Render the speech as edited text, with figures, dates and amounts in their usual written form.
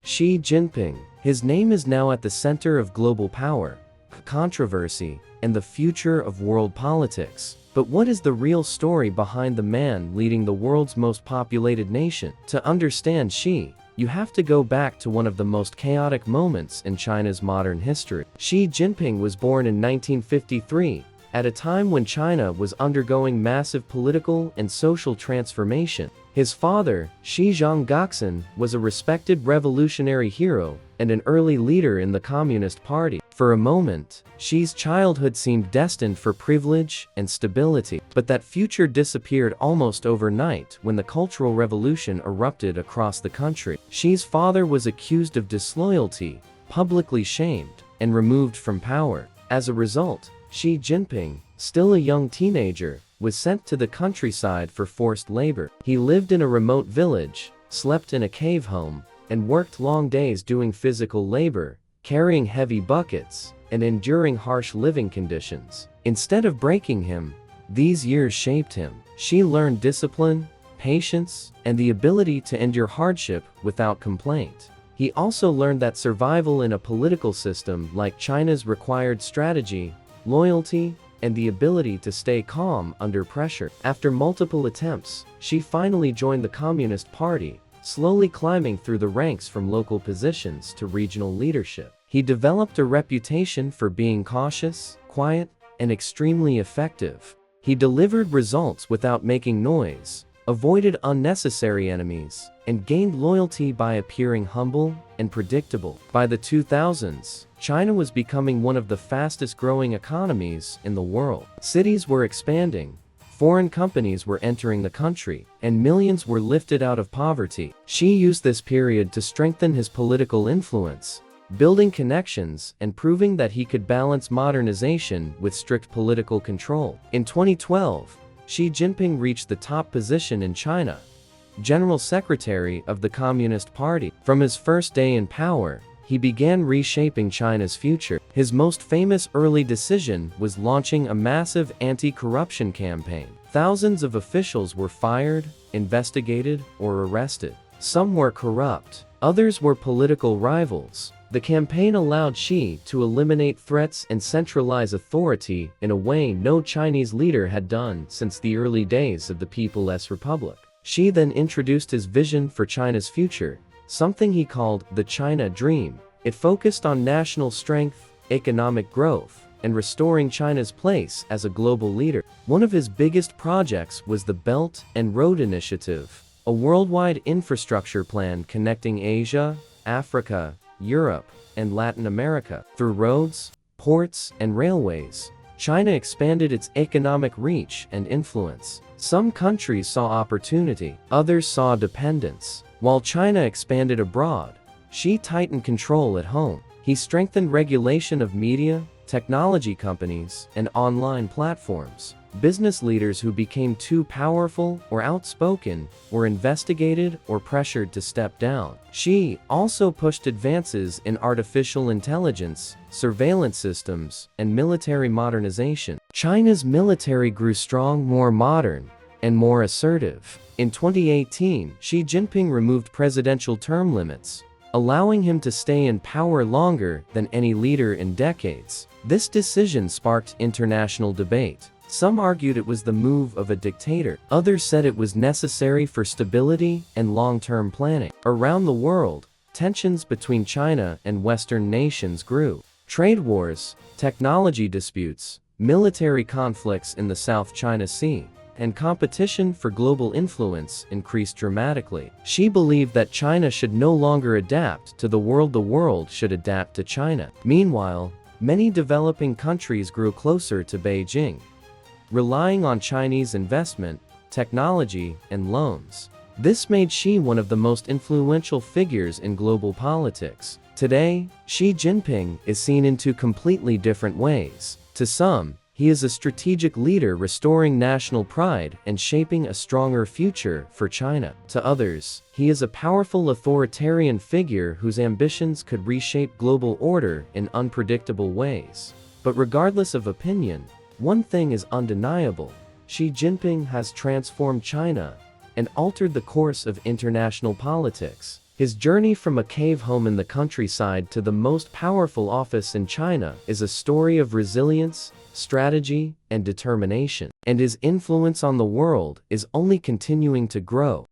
Xi Jinping. His name is now at the center of global power, controversy, and the future of world politics. But what is the real story behind the man leading the world's most populated nation? To understand Xi, you have to go back to one of the most chaotic moments in China's modern history. Xi Jinping was born in 1953, at a time when China was undergoing massive political and social transformation. His father, Xi Jinping, was a respected revolutionary hero and an early leader in the Communist Party. For a moment, Xi's childhood seemed destined for privilege and stability, but that future disappeared almost overnight when the Cultural Revolution erupted across the country. Xi's father was accused of disloyalty, publicly shamed, and removed from power. As a result, Xi Jinping, still a young teenager, was sent to the countryside for forced labor. He lived in a remote village, slept in a cave home, and worked long days doing physical labor, carrying heavy buckets, and enduring harsh living conditions. Instead of breaking him, these years shaped him. Xi learned discipline, patience, and the ability to endure hardship without complaint. He also learned that survival in a political system like China's required strategy, loyalty, and the ability to stay calm under pressure. After multiple attempts, Xi finally joined the Communist Party, slowly climbing through the ranks from local positions to regional leadership. He developed a reputation for being cautious, quiet, and extremely effective. He delivered results without making noise, avoided unnecessary enemies, and gained loyalty by appearing humble and predictable. By the 2000s, China was becoming one of the fastest growing economies in the world. Cities were expanding, foreign companies were entering the country, and millions were lifted out of poverty. Xi used this period to strengthen his political influence, building connections and proving that he could balance modernization with strict political control. In 2012, Xi Jinping reached the top position in China, General Secretary of the Communist Party. From his first day in power, he began reshaping China's future. His most famous early decision was launching a massive anti-corruption campaign. Thousands of officials were fired, investigated, or arrested. Some were corrupt, others were political rivals. The campaign allowed Xi to eliminate threats and centralize authority in a way no Chinese leader had done since the early days of the People's Republic. Xi then introduced his vision for China's future, something he called the China Dream. It focused on national strength, economic growth, and restoring China's place as a global leader. One of his biggest projects was the Belt and Road Initiative, a worldwide infrastructure plan connecting Asia, Africa, Europe, and Latin America. Through roads, ports, and railways, China expanded its economic reach and influence. Some countries saw opportunity, others saw dependence. While China expanded abroad, Xi tightened control at home. He strengthened regulation of media, technology companies, and online platforms. Business leaders who became too powerful or outspoken were investigated or pressured to step down. Xi also pushed advances in artificial intelligence, surveillance systems, and military modernization. China's military grew strong, more modern, and more assertive. In 2018, Xi Jinping removed presidential term limits, allowing him to stay in power longer than any leader in decades. This decision sparked international debate. Some argued it was the move of a dictator. Others said it was necessary for stability and long-term planning. Around the world, tensions between China and Western nations grew. Trade wars, technology disputes, military conflicts in the South China Sea, and competition for global influence increased dramatically. Xi believed that China should no longer adapt to the world should adapt to China. Meanwhile, many developing countries grew closer to Beijing, relying on Chinese investment, technology, and loans. This made Xi one of the most influential figures in global politics. Today, Xi Jinping is seen in two completely different ways. To some, he is a strategic leader restoring national pride and shaping a stronger future for China. To others, he is a powerful authoritarian figure whose ambitions could reshape global order in unpredictable ways. But regardless of opinion, one thing is undeniable: Xi Jinping has transformed China and altered the course of international politics. His journey from a cave home in the countryside to the most powerful office in China is a story of resilience, strategy, and determination. And his influence on the world is only continuing to grow.